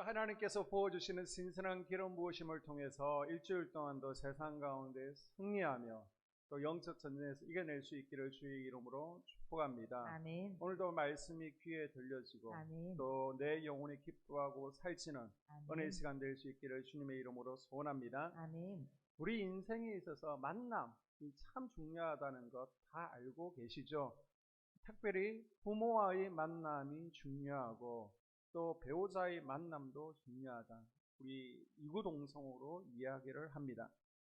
하나님께서 부어주시는 신선한 기름 부으심을 통해서 일주일 동안도 세상 가운데 승리하며 또 영적 전쟁에서 이겨낼 수 있기를 주의 이름으로 축복합니다. 아멘. 오늘도 말씀이 귀에 들려지고 아멘. 또 내 영혼이 기뻐하고 살찌는 아멘. 은혜의 시간 될 수 있기를 주님의 이름으로 소원합니다. 아멘. 우리 인생에 있어서 만남이 참 중요하다는 것 다 알고 계시죠? 특별히 부모와의 만남이 중요하고 또 배우자의 만남도 중요하다. 우리 이구동성으로 이야기를 합니다.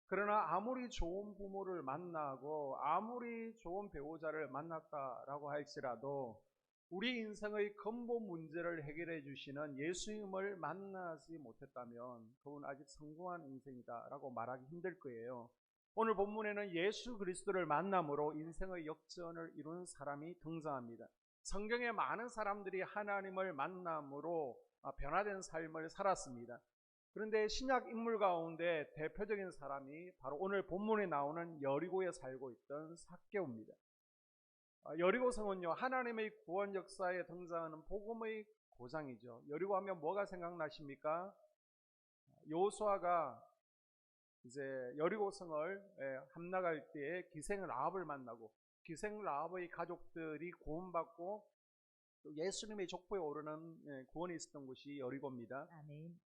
그러나 아무리 좋은 부모를 만나고 아무리 좋은 배우자를 만났다라고 할지라도 우리 인생의 근본 문제를 해결해 주시는 예수님을 만나지 못했다면 그건 아직 성공한 인생이다라고 말하기 힘들 거예요. 오늘 본문에는 예수 그리스도를 만남으로 인생의 역전을 이루는 사람이 등장합니다. 성경에 많은 사람들이 하나님을 만남으로 변화된 삶을 살았습니다. 그런데 신약 인물 가운데 대표적인 사람이 바로 오늘 본문에 나오는 여리고에 살고 있던 삭개오입니다. 여리고성은요, 하나님의 구원 역사에 등장하는 복음의 고장이죠. 여리고 하면 뭐가 생각나십니까? 요수아가 이제 여리고성을 함락할 때에 기생 라합을 만나고 기생 라합의 가족들이 구원받고 또 예수님의 족보에 오르는 구원이 있었던 곳이 여리고입니다. 아멘.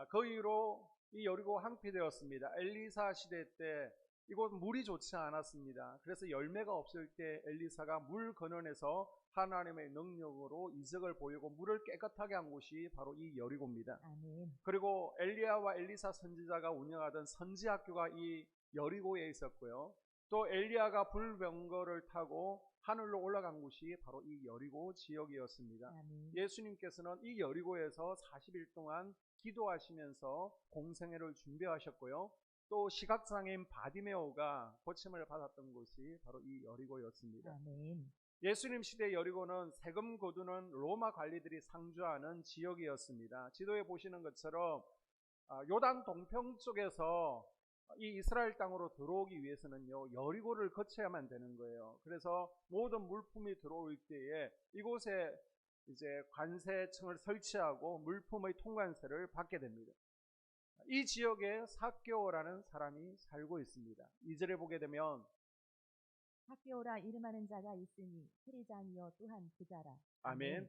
그 이후로 이 여리고 항폐되었습니다. 엘리사 시대 때 이곳 물이 좋지 않았습니다. 그래서 열매가 없을 때 엘리사가 물 근원에서 하나님의 능력으로 이적을 보이고 물을 깨끗하게 한 곳이 바로 이 여리고입니다. 아멘. 그리고 엘리야와 엘리사 선지자가 운영하던 선지학교가 이 여리고에 있었고요. 또 엘리야가 불병거를 타고 하늘로 올라간 곳이 바로 이 여리고 지역이었습니다. 아멘. 예수님께서는 이 여리고에서 40일 동안 기도하시면서 공생애를 준비하셨고요. 또 시각장애인 바디메오가 고침을 받았던 곳이 바로 이 여리고였습니다. 아멘. 예수님 시대 여리고는 세금 거두는 로마 관리들이 상주하는 지역이었습니다. 지도에 보시는 것처럼 요단 동평 쪽에서 이 이스라엘 땅으로 들어오기 위해서는요, 여리고를 거쳐야만 되는 거예요. 그래서 모든 물품이 들어올 때에 이곳에 이제 관세청을 설치하고 물품의 통관세를 받게 됩니다. 이 지역에 삭개오라는 사람이 살고 있습니다. 2절에 보게 되면 삭개오라 이름하는 자가 있으니 세리장이요 또한 부자라. 아멘.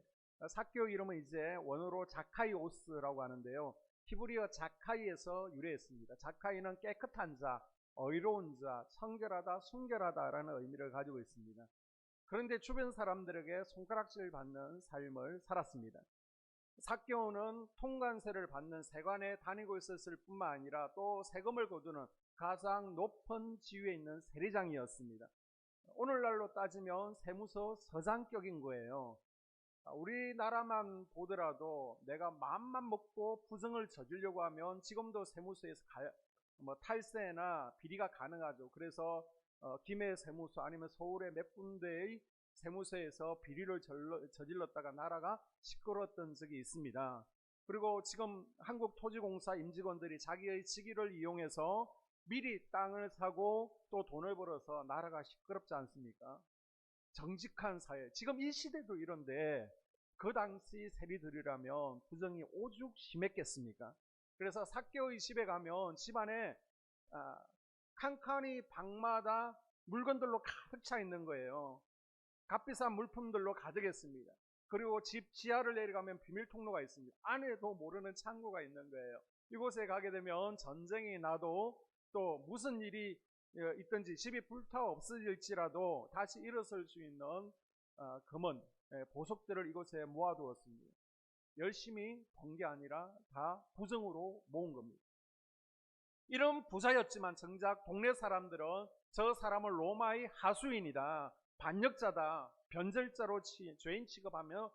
삭개오 이름은 이제 원어로 자카이오스라고 하는데요. 히브리어 자카이에서 유래했습니다. 자카이는 깨끗한 자, 의로운 자, 청결하다, 순결하다라는 의미를 가지고 있습니다. 그런데 주변 사람들에게 손가락질 받는 삶을 살았습니다. 삭개오는 통관세를 받는 세관에 다니고 있었을 뿐만 아니라 또 세금을 거두는 가장 높은 지위에 있는 세리장이었습니다. 오늘날로 따지면 세무서 서장격인 거예요. 우리나라만 보더라도 내가 마음만 먹고 부정을 저지르려고 하면 지금도 세무서에서 탈세나 비리가 가능하죠. 그래서 김해 세무서 아니면 서울의 몇 군데의 세무서에서 비리를 저질렀다가 나라가 시끄러웠던 적이 있습니다. 그리고 지금 한국토지공사 임직원들이 자기의 직위를 이용해서 미리 땅을 사고 또 돈을 벌어서 나라가 시끄럽지 않습니까? 정직한 사회, 지금 이 시대도 이런데 그 당시 세리들이라면 부정이 오죽 심했겠습니까? 그래서 삭개오의 집에 가면 집안에 칸칸이 방마다 물건들로 가득 차 있는 거예요. 값비싼 물품들로 가득했습니다. 그리고 집 지하를 내려가면 비밀 통로가 있습니다. 안에도 모르는 창고가 있는 거예요. 이곳에 가게 되면 전쟁이 나도 또 무슨 일이 있든지 집이 불타 없어질지라도 다시 일어설 수 있는 금은 보석들을 이곳에 모아두었습니다. 열심히 번 게 아니라 다 부정으로 모은 겁니다. 이런 부자였지만 정작 동네 사람들은 저 사람을 로마의 하수인이다, 반역자다, 변절자로 죄인 취급하며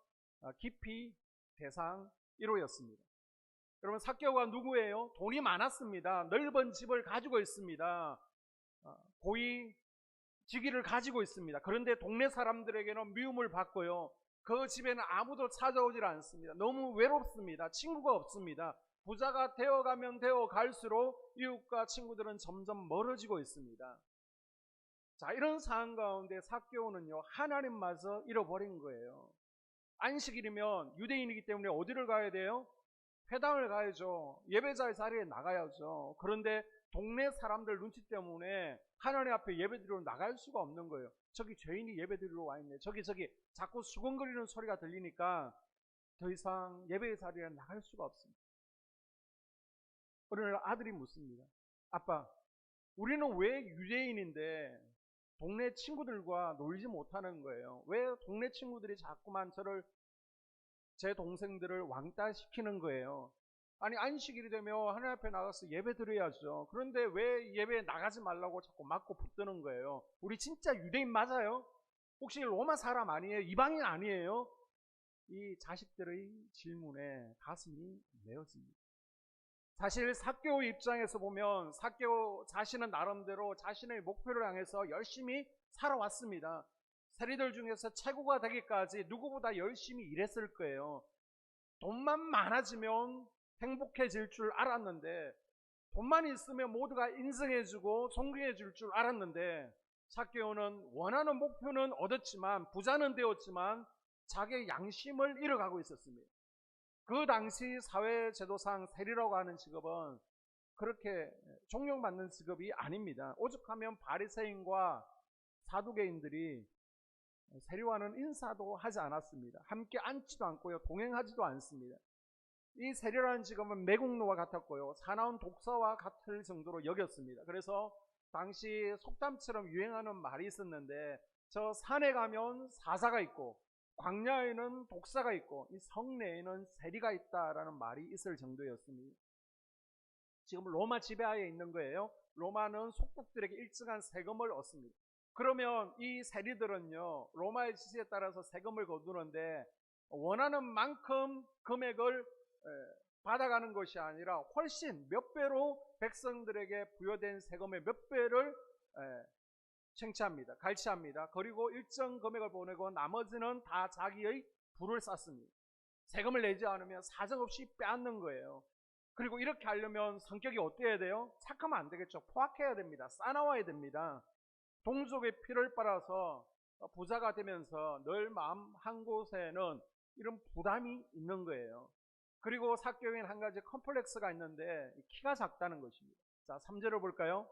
깊이 대상 1호였습니다. 여러분, 삭개오가 누구예요? 돈이 많았습니다. 넓은 집을 가지고 있습니다. 고위 직위를 가지고 있습니다. 그런데 동네 사람들에게는 미움을 받고요. 그 집에는 아무도 찾아오질 않습니다. 너무 외롭습니다. 친구가 없습니다. 부자가 되어가면 되어갈수록 이웃과 친구들은 점점 멀어지고 있습니다. 자, 이런 상황 가운데 삭개오는요, 하나님마저 잃어버린 거예요. 안식일이면 유대인이기 때문에 어디를 가야 돼요? 회당을 가야죠. 예배자의 자리에 나가야죠. 그런데 동네 사람들 눈치 때문에 하나님 앞에 예배드리러 나갈 수가 없는 거예요. 저기 죄인이 예배드리러 와 있네. 저기 자꾸 수근거리는 소리가 들리니까 더 이상 예배의 자리에 나갈 수가 없습니다. 어느 날 아들이 묻습니다. 아빠, 우리는 왜 유대인인데 동네 친구들과 놀지 못하는 거예요? 왜 동네 친구들이 자꾸만 제 동생들을 왕따시키는 거예요? 아니, 안식일이 되면 하나님 앞에 나가서 예배 드려야죠. 그런데 왜 예배에 나가지 말라고 자꾸 맞고 붙드는 거예요? 우리 진짜 유대인 맞아요? 혹시 로마 사람 아니에요? 이방인 아니에요? 이 자식들의 질문에 가슴이 메어집니다. 사실 삭개오 입장에서 보면 삭개오 자신은 나름대로 자신의 목표를 향해서 열심히 살아왔습니다. 세리들 중에서 최고가 되기까지 누구보다 열심히 일했을 거예요. 돈만 많아지면 행복해질 줄 알았는데, 돈만 있으면 모두가 인정해주고 존경해줄 줄 알았는데, 삭개오는 원하는 목표는 얻었지만, 부자는 되었지만 자기의 양심을 잃어가고 있었습니다. 그 당시 사회제도상 세리라고 하는 직업은 그렇게 존경받는 직업이 아닙니다. 오죽하면 바리새인과 사두개인들이 세리와는 인사도 하지 않았습니다. 함께 앉지도 않고요, 동행하지도 않습니다. 이 세리라는 직업은 매국노와 같았고요, 사나운 독사와 같을 정도로 여겼습니다. 그래서 당시 속담처럼 유행하는 말이 있었는데, 저 산에 가면 사자가 있고 광야에는 독사가 있고 이 성내에는 세리가 있다라는 말이 있을 정도였습니다. 지금 로마 지배하에 있는 거예요. 로마는 속국들에게 일정한 세금을 얻습니다. 그러면 이 세리들은요, 로마의 지시에 따라서 세금을 거두는데 원하는 만큼 금액을 받아가는 것이 아니라 훨씬 몇 배로 백성들에게 부여된 세금의 몇 배를 갈취합니다. 그리고 일정 금액을 보내고 나머지는 다 자기의 부를 쌓습니다. 세금을 내지 않으면 사정없이 빼앗는 거예요. 그리고 이렇게 하려면 성격이 어때야 돼요? 착하면 안 되겠죠. 포악해야 됩니다. 싸나워야 됩니다. 동족의 피를 빨아서 부자가 되면서 늘 마음 한 곳에는 이런 부담이 있는 거예요. 그리고 삭개오에는 한 가지 컴플렉스가 있는데 키가 작다는 것입니다. 자, 3절을 볼까요?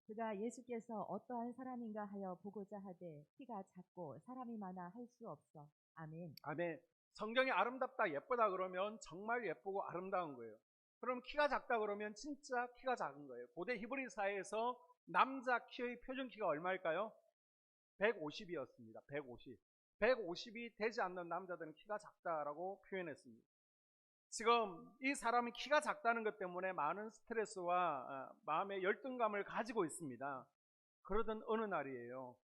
그가 예수께서 어떠한 사람인가 하여 보고자 하되 키가 작고 사람이 많아 할 수 없어. 아멘. 아멘. 성경이 아름답다, 예쁘다 그러면 정말 예쁘고 아름다운 거예요. 그럼 키가 작다 그러면 진짜 키가 작은 거예요. 고대 히브리 사회에서 남자 키의 표준 키가 얼마일까요? 150이었습니다. 150. 150이 되지 않는 남자들은 키가 작다라고 표현했습니다. 지금 이 사람이 키가 작다는 것 때문에 많은 스트레스와 마음의 열등감을 가지고 있습니다. 그러던 어느 날이에요.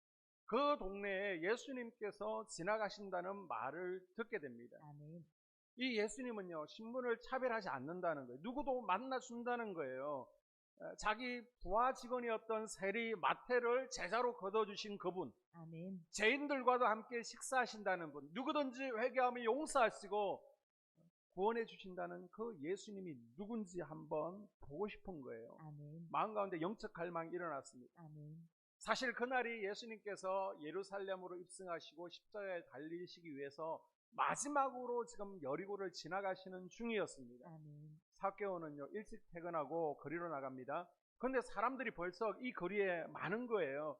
그 동네에 예수님께서 지나가신다는 말을 듣게 됩니다. 아멘. 이 예수님은요, 신분을 차별하지 않는다는 거예요. 누구도 만나준다는 거예요. 자기 부하 직원이었던 세리 마태를 제자로 거둬주신 그분, 아멘. 죄인들과도 함께 식사하신다는 분, 누구든지 회개하면 용서하시고 구원해 주신다는 그 예수님이 누군지 한번 보고 싶은 거예요. 아멘. 마음 가운데 영적 갈망이 일어났습니다. 아멘. 사실 그날이 예수님께서 예루살렘으로 입성하시고 십자가에 달리시기 위해서 마지막으로 지금 여리고를 지나가시는 중이었습니다. 아멘. 삭개오는요, 일찍 퇴근하고 거리로 나갑니다. 그런데 사람들이 벌써 이 거리에 많은 거예요.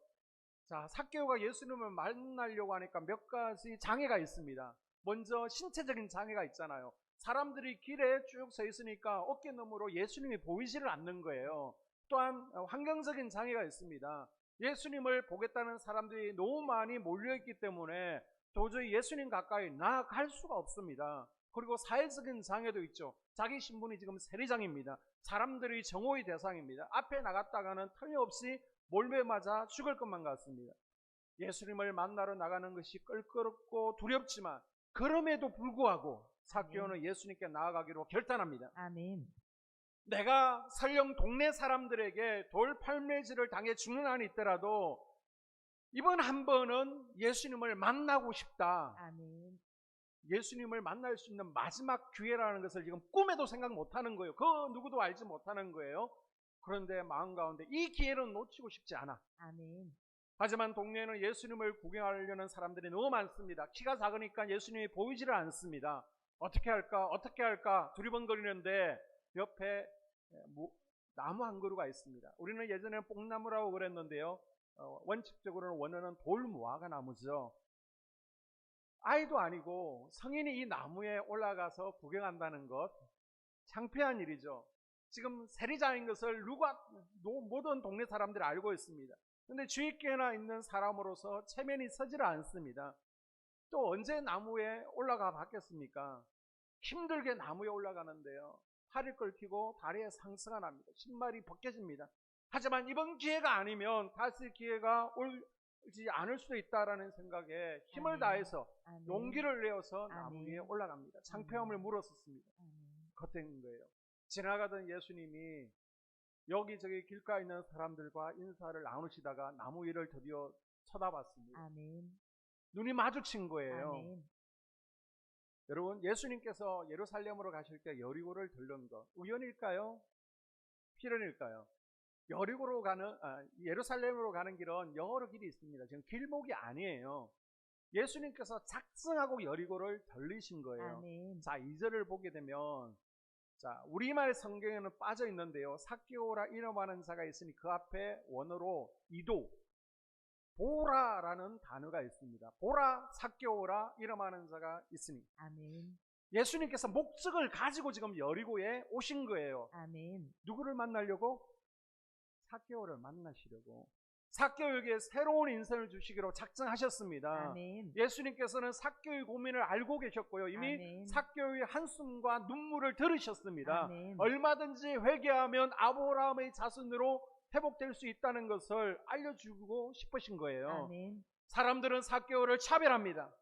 자, 삭개오가 예수님을 만나려고 하니까 몇 가지 장애가 있습니다. 먼저 신체적인 장애가 있잖아요. 사람들이 길에 쭉 서 있으니까 어깨너머로 예수님이 보이지를 않는 거예요. 또한 환경적인 장애가 있습니다. 예수님을 보겠다는 사람들이 너무 많이 몰려있기 때문에 도저히 예수님 가까이 나아갈 수가 없습니다. 그리고 사회적인 장애도 있죠. 자기 신분이 지금 세리장입니다. 사람들이 정오의 대상입니다. 앞에 나갔다가는 틀림없이 몰매 맞아 죽을 것만 같습니다. 예수님을 만나러 나가는 것이 껄끄럽고 두렵지만 그럼에도 불구하고 삭개오는 예수님께 나아가기로 결단합니다. 아멘. 내가 설령 동네 사람들에게 돌팔매질을 당해 죽는 한이 있더라도 이번 한 번은 예수님을 만나고 싶다. 아멘. 예수님을 만날 수 있는 마지막 기회라는 것을 지금 꿈에도 생각 못하는 거예요. 그 누구도 알지 못하는 거예요. 그런데 마음 가운데 이 기회는 놓치고 싶지 않아. 아멘. 하지만 동네에는 예수님을 구경하려는 사람들이 너무 많습니다. 키가 작으니까 예수님이 보이지를 않습니다. 어떻게 할까? 어떻게 할까? 두리번거리는데 옆에 나무 한 그루가 있습니다. 우리는 예전에는 뽕나무라고 그랬는데요. 원칙적으로는 원어는 돌무화과 나무죠. 아이도 아니고 성인이 이 나무에 올라가서 구경한다는 것, 창피한 일이죠. 지금 세리자인 것을 모든 동네 사람들이 알고 있습니다. 그런데 주위께나 있는 사람으로서 체면이 서지를 않습니다. 또 언제 나무에 올라가 봤겠습니까? 힘들게 나무에 올라가는데요. 팔을 긁히고 다리에 상처가 납니다. 신발이 벗겨집니다. 하지만 이번 기회가 아니면 다시 기회가 오지 않을 수도 있다라는 생각에 힘을 아멘. 다해서 아멘. 용기를 내어서 나무 아멘. 위에 올라갑니다. 창피함을 물었었습니다. 아멘. 겉된 거예요. 지나가던 예수님이 여기저기 길가에 있는 사람들과 인사를 나누시다가 나무 위를 드디어 쳐다봤습니다. 아멘. 눈이 마주친 거예요. 아멘. 여러분, 예수님께서 예루살렘으로 가실 때 여리고를 들른 것 우연일까요? 필연일까요? 예루살렘으로 가는 길은 여러 길이 있습니다. 지금 길목이 아니에요. 예수님께서 작정하고 여리고를 들리신 거예요. 아멘. 자, 2절을 보게 되면, 자, 우리말 성경에는 빠져 있는데요. 삭개오라 이름하는 자가 있으니 그 앞에 원어로 이도, 보라라는 단어가 있습니다. 보라, 삭개오라 이름하는 자가 있으니. 아멘. 예수님께서 목적을 가지고 지금 여리고에 오신 거예요. 아멘. 누구를 만나려고? 삭개오를 만나시려고. 삭개오에게 새로운 인생을 주시기로 작정하셨습니다. 아멘. 예수님께서는 삭개오의 고민을 알고 계셨고요. 이미 아멘. 삭개오의 한숨과 눈물을 들으셨습니다. 아멘. 얼마든지 회개하면 아브라함의 자손으로 회복될 수 있다는 것을 알려주고 싶으신 거예요. 아멘. 사람들은 삭개오를 차별합니다.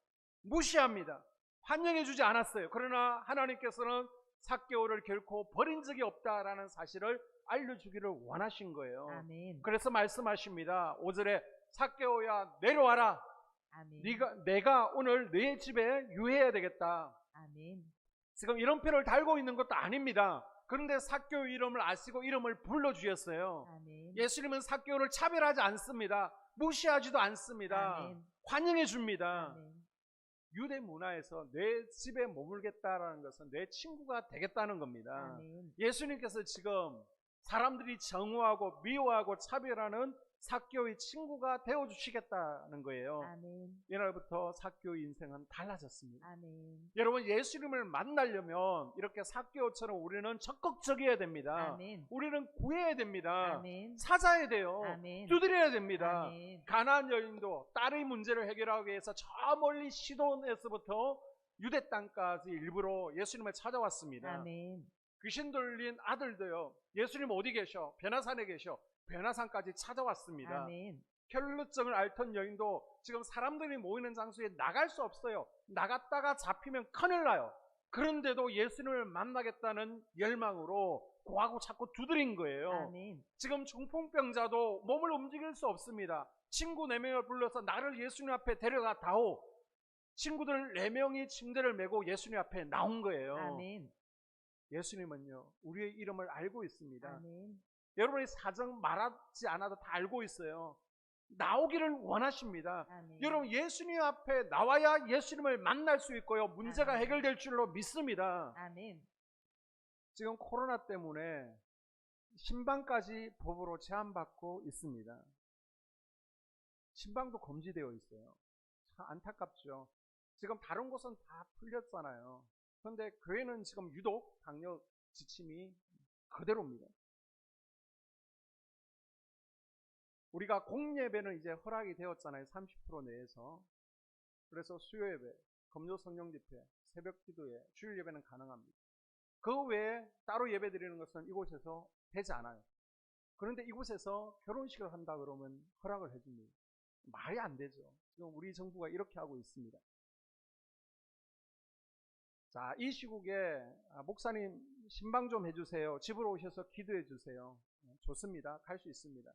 무시합니다. 환영해주지 않았어요. 그러나 하나님께서는 삭개오를 결코 버린 적이 없다라는 사실을 알려주기를 원하신 거예요. 아멘. 그래서 말씀하십니다. 5절에 삭개오야 내려와라. 아멘. 내가 오늘 네 집에 유해해야 되겠다. 아멘. 지금 이름표를 달고 있는 것도 아닙니다. 그런데 삭개오 이름을 아시고 이름을 불러주셨어요. 아멘. 예수님은 삭개오를 차별하지 않습니다. 무시하지도 않습니다. 아멘. 환영해 줍니다. 아멘. 유대 문화에서 내 집에 머물겠다라는 것은 내 친구가 되겠다는 겁니다. 아멘. 예수님께서 지금 사람들이 정오하고 미워하고 차별하는 삭개오의 친구가 되어주시겠다는 거예요. 아멘. 이날부터 삭개오의 인생은 달라졌습니다. 아멘. 여러분, 예수님을 만나려면 이렇게 삭개오처럼 우리는 적극적이어야 됩니다. 아멘. 우리는 구해야 됩니다. 아멘. 찾아야 돼요. 아멘. 두드려야 됩니다. 아멘. 가나안 여인도 딸의 문제를 해결하기 위해서 저 멀리 시돈에서부터 유대 땅까지 일부러 예수님을 찾아왔습니다. 아멘. 귀신 들린 아들도요. 예수님 어디 계셔? 베나산에 계셔. 베나산까지 찾아왔습니다. 아멘. 혈루증을 앓던 여인도 지금 사람들이 모이는 장소에 나갈 수 없어요. 나갔다가 잡히면 큰일 나요. 그런데도 예수님을 만나겠다는 열망으로 고하고 자꾸 두드린 거예요. 아멘. 지금 중풍병자도 몸을 움직일 수 없습니다. 친구 4명을 불러서 나를 예수님 앞에 데려가 다오. 친구들 4명이 침대를 메고 예수님 앞에 나온 거예요. 아멘. 예수님은요, 우리의 이름을 알고 있습니다. 아멘. 여러분의 사정 말하지 않아도 다 알고 있어요. 나오기를 원하십니다. 아멘. 여러분, 예수님 앞에 나와야 예수님을 만날 수 있고요. 문제가 아멘. 해결될 줄로 믿습니다. 아멘. 지금 코로나 때문에 신방까지 법으로 제한받고 있습니다. 신방도 금지되어 있어요. 참 안타깝죠. 지금 다른 곳은 다 풀렸잖아요. 그런데 교회는 지금 유독 방역 지침이 그대로입니다. 우리가 공예배는 이제 허락이 되었잖아요. 30% 내에서. 그래서 수요예배, 금요 성령 집회, 새벽 기도회, 주일 예배는 가능합니다. 그 외에 따로 예배 드리는 것은 이곳에서 되지 않아요. 그런데 이곳에서 결혼식을 한다 그러면 허락을 해줍니다. 말이 안 되죠. 지금 우리 정부가 이렇게 하고 있습니다. 자, 이 시국에 목사님 신방 좀 해주세요. 집으로 오셔서 기도해 주세요. 좋습니다. 갈 수 있습니다.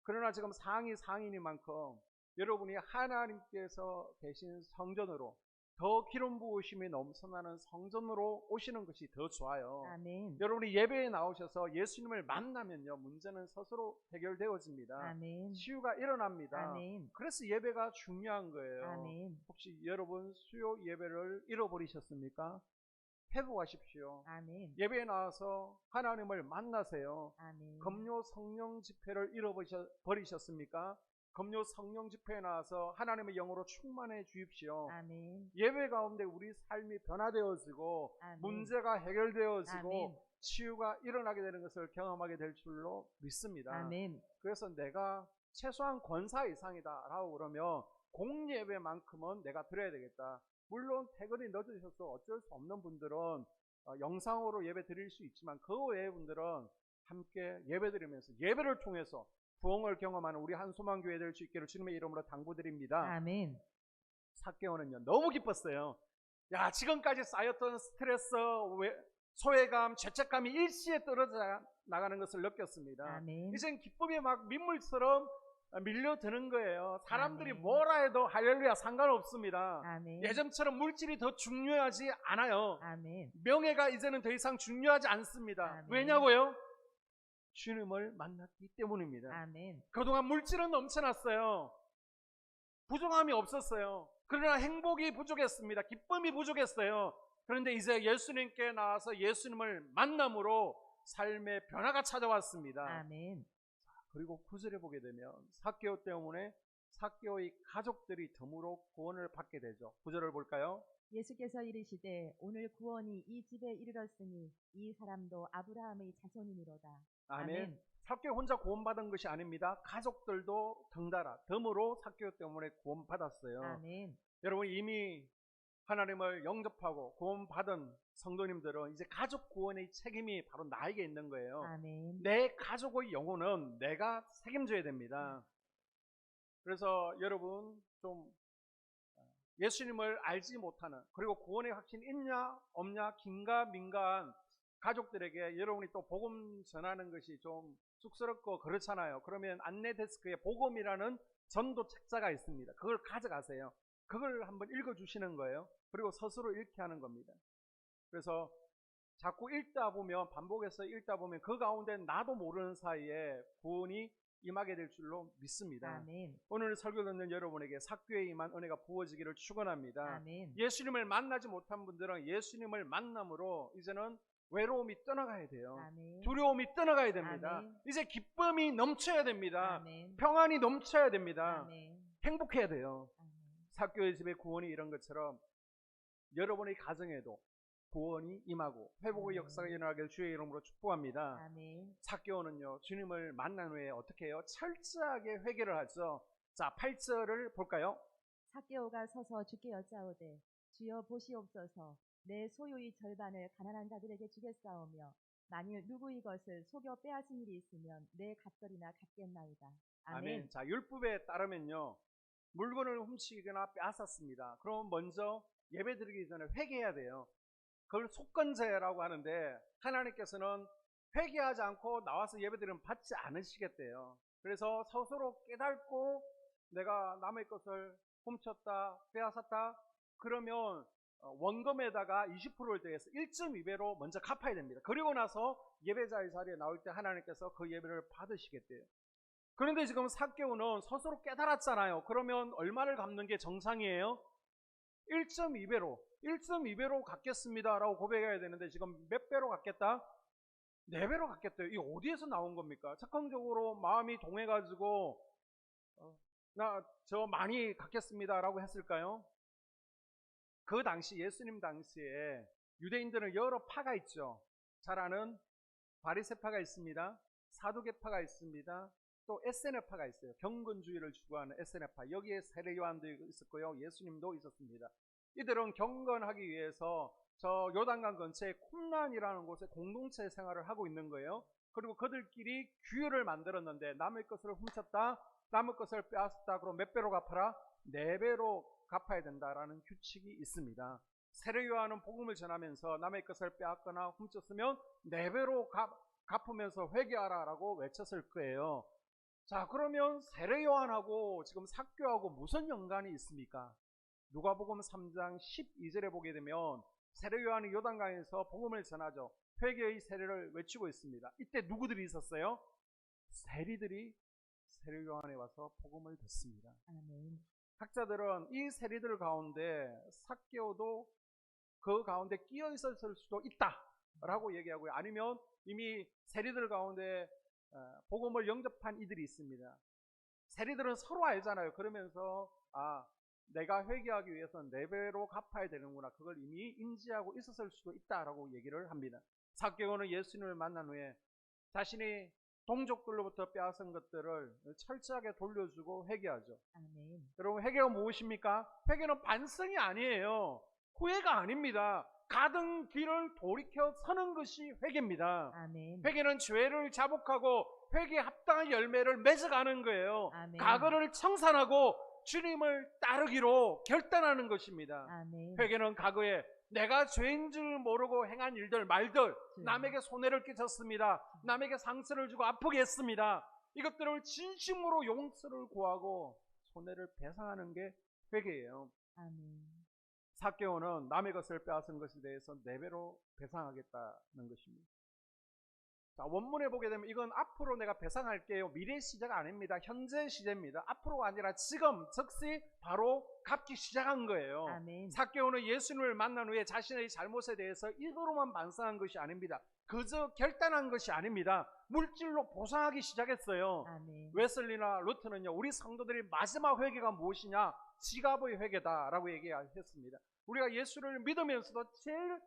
그러나 지금 상황이니만큼 여러분이 하나님께서 계신 성전으로 더 기름 부으심이 넘쳐나는 성전으로 오시는 것이 더 좋아요. 아멘. 여러분이 예배에 나오셔서 예수님을 만나면요, 문제는 스스로 해결되어집니다. 아멘. 치유가 일어납니다. 아멘. 그래서 예배가 중요한 거예요. 아멘. 혹시 여러분 수요 예배를 잃어버리셨습니까? 회복하십시오. 아멘. 예배에 나와서 하나님을 만나세요. 아멘. 금요 성령 집회를 잃어버리셨습니까? 금요 성령 집회에 나와서 하나님의 영으로 충만해 주십시오. 아멘. 예배 가운데 우리 삶이 변화되어지고 아멘. 문제가 해결되어지고 아멘. 치유가 일어나게 되는 것을 경험하게 될 줄로 믿습니다. 아멘. 그래서 내가 최소한 권사 이상이다라고 그러면 공예배만큼은 내가 드려야 되겠다. 물론 퇴근이 늦으셔서 어쩔 수 없는 분들은 영상으로 예배 드릴 수 있지만 그 외의 분들은 함께 예배 드리면서 예배를 통해서 부흥을 경험하는 우리 한소망교회 될 수 있기를 주님의 이름으로 당부드립니다. 아멘. 삭개오는요 너무 기뻤어요. 야, 지금까지 쌓였던 스트레스, 소외감, 죄책감이 일시에 떨어져 나가는 것을 느꼈습니다. 아멘. 이젠 기쁨이 막 민물처럼 밀려드는 거예요. 사람들이 아멘. 뭐라 해도 할렐루야 상관없습니다. 아멘. 예전처럼 물질이 더 중요하지 않아요. 아멘. 명예가 이제는 더 이상 중요하지 않습니다. 아멘. 왜냐고요? 주님을 만났기 때문입니다. 아멘. 그동안 물질은 넘쳐났어요. 부정함이 없었어요. 그러나 행복이 부족했습니다. 기쁨이 부족했어요. 그런데 이제 예수님께 나와서 예수님을 만남으로 삶의 변화가 찾아왔습니다. 아멘. 그리고 9절에 보게 되면 삭개오 때문에 삭개오의 가족들이 덤으로 구원을 받게 되죠. 9절을 볼까요? 예수께서 이르시되 오늘 구원이 이 집에 이르렀으니 이 사람도 아브라함의 자손이니로다. 아멘. 삭개오 혼자 구원받은 것이 아닙니다. 가족들도 덩달아 덤으로 삭개오 때문에 구원받았어요. 아멘. 여러분 이미 하나님을 영접하고 구원받은 성도님들은 이제 가족 구원의 책임이 바로 나에게 있는 거예요. 아멘. 내 가족의 영혼은 내가 책임져야 됩니다. 그래서 여러분 좀 예수님을 알지 못하는, 그리고 구원의 확신 있냐 없냐 긴가민가한 가족들에게 여러분이 또 복음 전하는 것이 좀 쑥스럽고 그렇잖아요. 그러면 안내 데스크에 복음이라는 전도 책자가 있습니다. 그걸 가져가세요. 그걸 한번 읽어주시는 거예요. 그리고 스스로 읽게 하는 겁니다. 그래서 자꾸 읽다 보면, 반복해서 읽다 보면 그 가운데 나도 모르는 사이에 구원이 임하게 될 줄로 믿습니다. 아멘. 오늘 설교 듣는 여러분에게 삭개오에 임한 은혜가 부어지기를 축원합니다. 아멘. 예수님을 만나지 못한 분들은 예수님을 만남으로 이제는 외로움이 떠나가야 돼요. 아멘. 두려움이 떠나가야 됩니다. 아멘. 이제 기쁨이 넘쳐야 됩니다. 아멘. 평안이 넘쳐야 됩니다. 아멘. 행복해야 돼요. 아멘. 삭개오의 집에 구원이 이런 것처럼 여러분의 가정에도 구원이 임하고 회복의 아멘. 역사가 일어나길 주의 이름으로 축복합니다. 아멘. 삭개오는요 주님을 만난 후에 어떻게 해요? 철저하게 회개를 하죠. 자, 8절을 볼까요? 삭개오가 서서 주께 여짜오되 주여 보시옵소서 내 소유의 절반을 가난한 자들에게 주겠사오며 만일 누구의 것을 속여 빼앗은 일이 있으면 내 갑절이나 갚겠나이다. 아멘. 자, 율법에 따르면요 물건을 훔치거나 빼앗았습니다. 그럼 먼저 예배 드리기 전에 회개해야 돼요. 그걸 속건제라고 하는데 하나님께서는 회개하지 않고 나와서 예배 드리면 받지 않으시겠대요. 그래서 스스로 깨닫고 내가 남의 것을 훔쳤다 빼앗았다 그러면 원금에다가 20%를 더해서 1.2배로 먼저 갚아야 됩니다. 그리고 나서 예배자의 자리에 나올 때 하나님께서 그 예배를 받으시겠대요. 그런데 지금 삭개오는 스스로 깨달았잖아요. 그러면 얼마를 갚는 게 정상이에요? 1.2배로 갚겠습니다 라고 고백해야 되는데 지금 몇 배로 갚겠다? 4배로 갚겠대요. 이게 어디에서 나온 겁니까? 즉흥적으로 마음이 동해가지고 나 저 많이 갚겠습니다 라고 했을까요? 그 당시 예수님 당시에 유대인들은 여러 파가 있죠. 잘 아는 바리새파가 있습니다. 사두개파가 있습니다. 또 에세네파가 있어요. 경건주의를 추구하는 에세네파. 여기에 세례 요한도 있었고요. 예수님도 있었습니다. 이들은 경건하기 위해서 저 요단강 근처에 쿰란이라는 곳에 공동체 생활을 하고 있는 거예요. 그리고 그들끼리 규율을 만들었는데 남의 것을 훔쳤다, 남의 것을 빼앗았다 그럼 몇 배로 갚아라? 4배로 갚아야 된다라는 규칙이 있습니다. 세례 요한은 복음을 전하면서 남의 것을 빼앗거나 훔쳤으면 4배로 갚으면서 회개하라라고 외쳤을 거예요. 자, 그러면 세례 요한하고 지금 삭개오하고 무슨 연관이 있습니까? 누가복음 3장 12절에 보게 되면 세례 요한이 요단강에서 복음을 전하죠. 회개의 세례를 외치고 있습니다. 이때 누구들이 있었어요? 세리들이 세례 요한에 와서 복음을 듣습니다. 아멘. 학자들은 이 세리들 가운데 삭개오도 그 가운데 끼어 있었을 수도 있다라고 얘기하고요. 아니면 이미 세리들 가운데 복음을 영접한 이들이 있습니다. 세리들은 서로 알잖아요. 그러면서 내가 회개하기 위해서는 4배로 갚아야 되는구나. 그걸 이미 인지하고 있었을 수도 있다라고 얘기를 합니다. 삭개오는 예수님을 만난 후에 자신이 동족들로부터 빼앗은 것들을 철저하게 돌려주고 회개하죠. 아멘. 여러분, 회개가 무엇입니까? 회개는 반성이 아니에요. 후회가 아닙니다. 가던 길을 돌이켜 서는 것이 회개입니다. 아멘. 회개는 죄를 자복하고 회개에 합당한 열매를 맺어가는 거예요. 아멘. 과거를 청산하고 주님을 따르기로 결단하는 것입니다. 아멘. 회개는 과거에 내가 죄인 줄 모르고 행한 일들 말들, 남에게 손해를 끼쳤습니다. 남에게 상처를 주고 아프게 했습니다. 이것들을 진심으로 용서를 구하고 손해를 배상하는 게 회개예요. 아멘. 삭개오는 남의 것을 빼앗은 것에 대해서 4배로 배상하겠다는 것입니다. 자, 원문에 보게 되면 이건 앞으로 내가 배상할게요. 미래 시제가 아닙니다. 현재 시제입니다. 앞으로가 아니라 지금 즉시 바로 갚기 시작한 거예요. 아멘. 삭개오는 예수님을 만난 후에 자신의 잘못에 대해서 입으로만 반성한 것이 아닙니다. 그저 결단한 것이 아닙니다. 물질로 보상하기 시작했어요. 아멘. 웨슬리나 루트는요, 우리 성도들이 마지막 회개가 무엇이냐? 지갑의 회개다라고 얘기했습니다. 우리가 예수를 믿으면서도 제일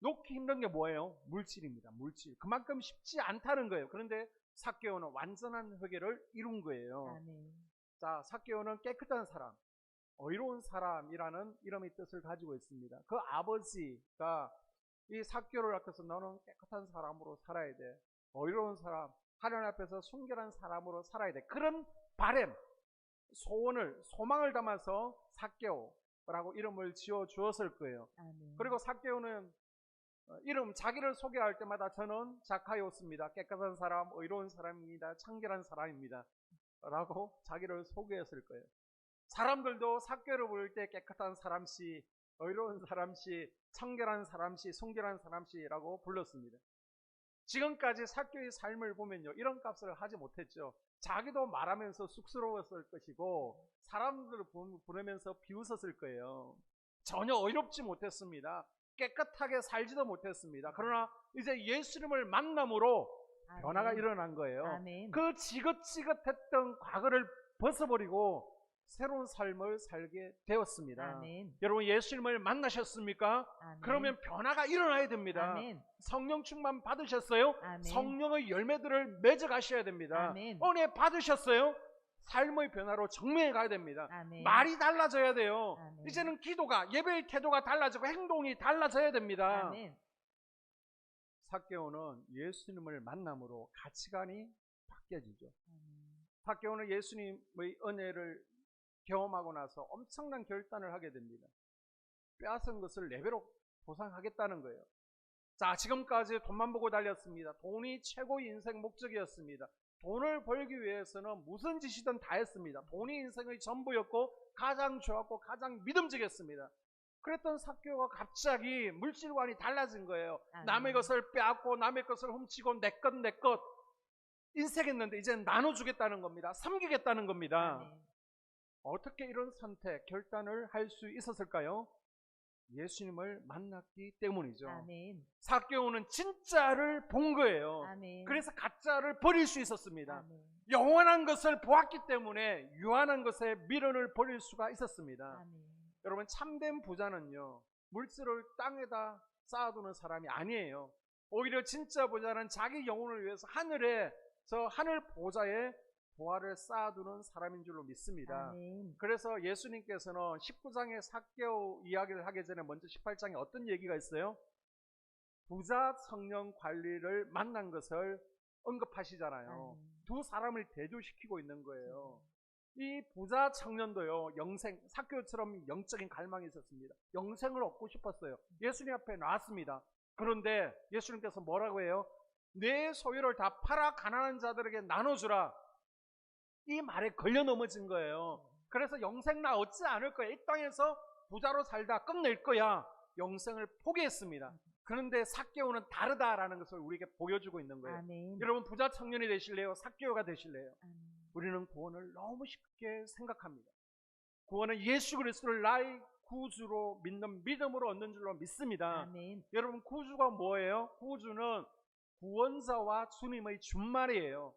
놓기 힘든 게 뭐예요? 물질입니다. 물질. 그만큼 쉽지 않다는 거예요. 그런데 삭개오는 완전한 회개를 이룬 거예요. 아멘. 자, 삭개오는 깨끗한 사람, 의로운 사람이라는 이름의 뜻을 가지고 있습니다. 그 아버지가 이 삭개오를 낳고서 너는 깨끗한 사람으로 살아야 돼. 의로운 사람, 하나님 앞에서 순결한 사람으로 살아야 돼. 그런 바램, 소망을 담아서 삭개오라고 이름을 지어 주었을 거예요. 아멘. 그리고 삭개오는 자기를 소개할 때마다 저는 자카이오스입니다. 깨끗한 사람, 의로운 사람입니다. 청결한 사람입니다. 라고 자기를 소개했을 거예요. 사람들도 삭개오를 부를 때 깨끗한 사람씨, 의로운 사람씨, 청결한 사람씨, 순결한 사람씨라고 불렀습니다. 지금까지 삭개오의 삶을 보면요, 이런 값을 하지 못했죠. 자기도 말하면서 쑥스러웠을 것이고 사람들을 부르면서 비웃었을 거예요. 전혀 어이롭지 못했습니다. 깨끗하게 살지도 못했습니다. 그러나 이제 예수님을 만남으로 아멘. 변화가 일어난 거예요. 아멘. 그 지긋지긋했던 과거를 벗어버리고 새로운 삶을 살게 되었습니다. 아멘. 여러분, 예수님을 만나셨습니까? 아멘. 그러면 변화가 일어나야 됩니다. 아멘. 성령 충만 받으셨어요? 아멘. 성령의 열매들을 맺어 가셔야 됩니다. 아멘. 은혜 받으셨어요? 삶의 변화로 정면에 가야 됩니다. 아멘. 말이 달라져야 돼요. 아멘. 이제는 기도가, 예배의 태도가 달라지고 행동이 달라져야 됩니다. 아멘. 삭개오는 예수님을 만남으로 가치관이 바뀌어지죠. 아멘. 삭개오는 예수님의 은혜를 경험하고 나서 엄청난 결단을 하게 됩니다. 빼앗은 것을 4배로 보상하겠다는 거예요. 자, 지금까지 돈만 보고 달렸습니다. 돈이 최고의 인생 목적이었습니다. 돈을 벌기 위해서는 무슨 짓이든 다 했습니다. 돈이 인생의 전부였고 가장 좋았고 가장 믿음직했습니다. 그랬던 삭개오가 갑자기 물질관이 달라진 거예요. 아멘. 남의 것을 빼앗고 남의 것을 훔치고 내 것 인색했는데 이제는 나눠주겠다는 겁니다. 섬기겠다는 겁니다. 아멘. 어떻게 이런 선택, 결단을 할 수 있었을까요? 예수님을 만났기 때문이죠. 아멘. 삭개오는 진짜를 본 거예요. 아멘. 그래서 가짜를 버릴 수 있었습니다. 아멘. 영원한 것을 보았기 때문에 유한한 것에 미련을 버릴 수가 있었습니다. 아멘. 여러분, 참된 부자는요, 물질을 땅에다 쌓아두는 사람이 아니에요. 오히려 진짜 부자는 자기 영혼을 위해서 하늘 보좌에 보화를 쌓아두는 사람인 줄로 믿습니다. 아멘. 그래서 예수님께서는 19장의 삭개오 이야기를 하기 전에 먼저 18장에 어떤 얘기가 있어요? 부자 청년 관리를 만난 것을 언급하시잖아요. 아멘. 두 사람을 대조시키고 있는 거예요. 이 부자 청년도요, 삭개오처럼 영적인 갈망이 있었습니다. 영생을 얻고 싶었어요. 예수님 앞에 나왔습니다. 그런데 예수님께서 뭐라고 해요? 내 소유를 다 팔아 가난한 자들에게 나눠주라. 이 말에 걸려 넘어진 거예요. 그래서 영생 나 얻지 않을 거예요. 이 땅에서 부자로 살다 끝낼 거야. 영생을 포기했습니다. 그런데 삭개오는 다르다라는 것을 우리에게 보여주고 있는 거예요. 아멘. 여러분 부자 청년이 되실래요? 삭개오가 되실래요? 아멘. 우리는 구원을 너무 쉽게 생각합니다. 구원은 예수 그리스도를 나의 구주로 믿는 믿음으로 얻는 줄로 믿습니다. 아멘. 여러분 구주가 뭐예요? 구주는 구원자와 주님의 준말이에요.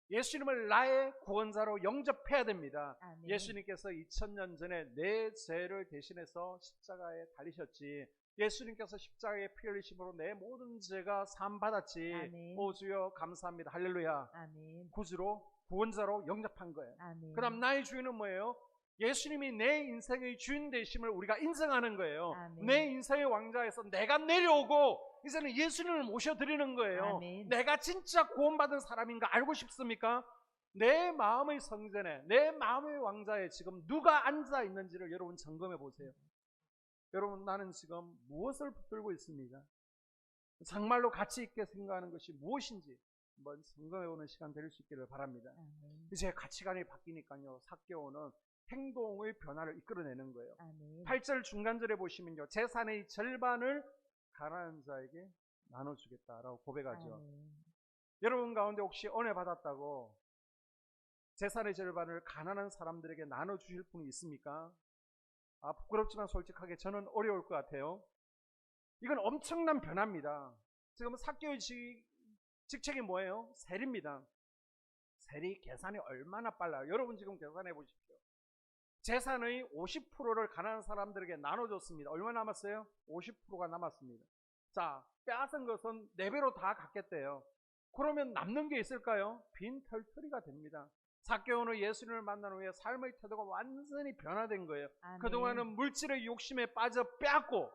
예수님을 나의 구원자로 영접해야 됩니다. 아멘. 예수님께서 2000년 전에 내 죄를 대신해서 십자가에 달리셨지. 예수님께서 십자가에 피 흘리심으로 내 모든 죄가 사함받았지. 아멘. 오 주여 감사합니다. 할렐루야. 아멘. 구주로 구원자로 영접한 거예요. 아멘. 그 다음 나의 주인은 뭐예요? 예수님이 내 인생의 주인 되심을 우리가 인정하는 거예요. 아멘. 내 인생의 왕좌에서 내가 내려오고 이제는 예수님을 모셔드리는 거예요. 아멘. 내가 진짜 구원받은 사람인가 알고 싶습니까? 내 마음의 성전에, 내 마음의 왕좌에 지금 누가 앉아 있는지를 여러분 점검해 보세요. 여러분 나는 지금 무엇을 붙들고 있습니까? 정말로 가치 있게 생각하는 것이 무엇인지 한번 점검해 보는 시간 될 수 있기를 바랍니다. 아멘. 이제 가치관이 바뀌니까요. 삭개오는 행동의 변화를 이끌어내는 거예요. 아멘. 8절 중간절에 보시면요. 재산의 절반을 가난한 자에게 나눠주겠다라고 고백하죠. 아멘. 여러분 가운데 혹시 은혜 받았다고 재산의 절반을 가난한 사람들에게 나눠주실 분이 있습니까? 부끄럽지만 솔직하게 저는 어려울 것 같아요. 이건 엄청난 변화입니다. 지금 삭개오의 직책이 뭐예요? 세리입니다. 세리 계산이 얼마나 빨라요. 여러분 지금 계산해 보십시오. 재산의 50%를 가난한 사람들에게 나눠줬습니다. 얼마 남았어요? 50%가 남았습니다. 자, 빼앗은 것은 4배로 다 갖겠대요. 그러면 남는 게 있을까요? 빈 털터리가 됩니다. 삭개오는 예수님을 만난 후에 삶의 태도가 완전히 변화된 거예요. 아멘. 그동안은 물질의 욕심에 빠져 빼앗고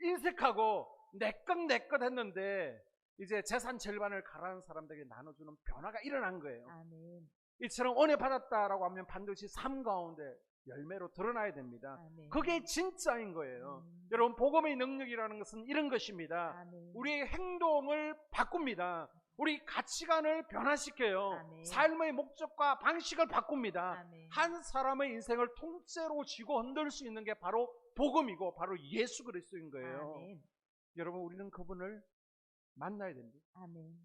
인색하고 내것 했는데 이제 재산 절반을 가난한 사람들에게 나눠주는 변화가 일어난 거예요. 아멘. 이처럼 은혜 받았다라고 하면 반드시 삶 가운데 열매로 드러나야 됩니다. 아멘. 그게 진짜인 거예요. 여러분 복음의 능력이라는 것은 이런 것입니다. 아멘. 우리의 행동을 바꿉니다. 우리 가치관을 변화시켜요. 아멘. 삶의 목적과 방식을 바꿉니다. 아멘. 한 사람의 인생을 통째로 쥐고 흔들 수 있는 게 바로 복음이고 바로 예수 그리스도인 거예요. 아멘. 여러분 우리는 그분을 만나야 됩니다. 아멘.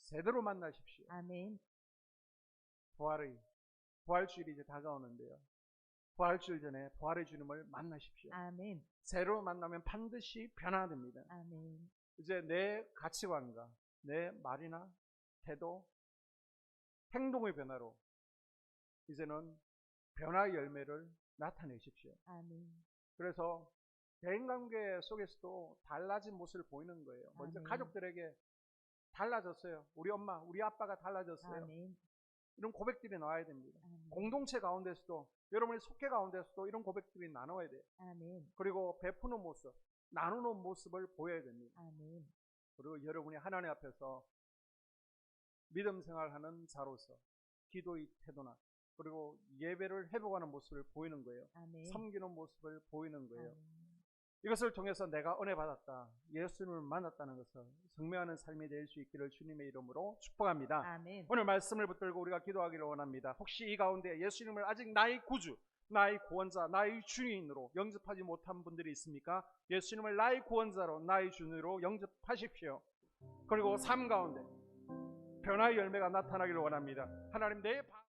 제대로 만나십시오. 아멘. 부활주일이 이제 다가오는데요. 부활주일 전에 부활의 주님을 만나십시오. 아멘. 새로 만나면 반드시 변화됩니다. 아멘. 이제 내 가치관과 내 말이나 태도, 행동의 변화로 이제는 변화의 열매를 나타내십시오. 아멘. 그래서 대인관계 속에서도 달라진 모습을 보이는 거예요. 먼저 아멘. 가족들에게 달라졌어요. 우리 엄마, 우리 아빠가 달라졌어요. 아멘. 이런 고백들이 나와야 됩니다. 아멘. 공동체 가운데서도 여러분의 속회 가운데서도 이런 고백들이 나눠야 돼요. 아멘. 그리고 베푸는 모습, 나누는 모습을 보여야 됩니다. 아멘. 그리고 여러분이 하나님 앞에서 믿음 생활하는 자로서 기도의 태도나 그리고 예배를 회복하는 모습을 보이는 거예요. 아멘. 섬기는 모습을 보이는 거예요. 아멘. 이것을 통해서 내가 은혜 받았다, 예수님을 만났다는 것을 증명하는 삶이 될 수 있기를 주님의 이름으로 축복합니다. 아멘. 오늘 말씀을 붙들고 우리가 기도하기를 원합니다. 혹시 이 가운데 예수님을 아직 나의 구주, 나의 구원자, 나의 주인으로 영접하지 못한 분들이 있습니까? 예수님을 나의 구원자로, 나의 주인으로 영접하십시오. 그리고 삶 가운데 변화의 열매가 나타나기를 원합니다. 하나님 내